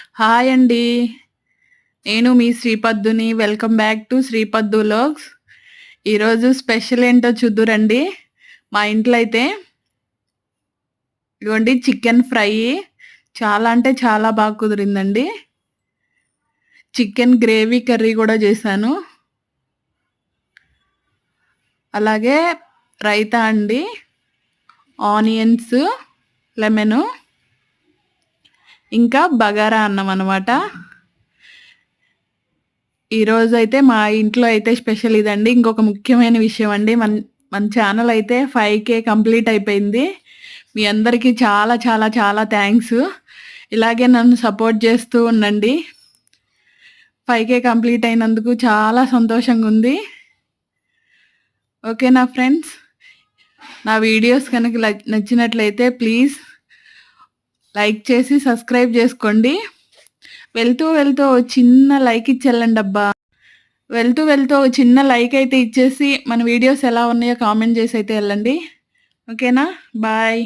Hi అండి. నేను మీ శ్రీపద్దుని. Welcome back to Sripaddu vlogs. ఈరోజు స్పెషల్ ఏంటో చూద్దురండి. మా ఇంట్లో అయితే ఇదిగోండి చికెన్ ఫ్రై చాలా అంటే చాలా బాగా కుదిరిందండి. చికెన్ గ్రేవీ కర్రీ కూడా చేశాను. అలాగే రైతా అండి, ఆనియన్స్, లెమను, ఇంకా బగారా అన్నం అనమాట. ఈరోజైతే మా ఇంట్లో అయితే స్పెషల్ ఇదండి. ఇంకొక ముఖ్యమైన విషయం అండి, మన మన ఛానల్ అయితే 5K కంప్లీట్ అయిపోయింది. మీ అందరికీ చాలా చాలా చాలా థ్యాంక్స్. ఇలాగే నన్ను సపోర్ట్ చేస్తూ ఉండండి. 5K కంప్లీట్ అయినందుకు చాలా సంతోషంగా ఉంది. ఓకేనా ఫ్రెండ్స్? నా వీడియోస్ కనుక నచ్చినట్లయితే ప్లీజ్ లైక్ చేసి సబ్స్క్రైబ్ చేసుకోండి. వెళ్తూ వెళ్తూ చిన్న లైక్ ఇచ్చేళ్ళండి అబ్బా. వెళ్తూ వెళ్తూ చిన్న లైక్ అయితే ఇచ్చేసి మన వీడియోస్ ఎలా ఉన్నాయో కామెంట్ చేసి అయితే వెళ్ళండి. ఓకేనా? బాయ్.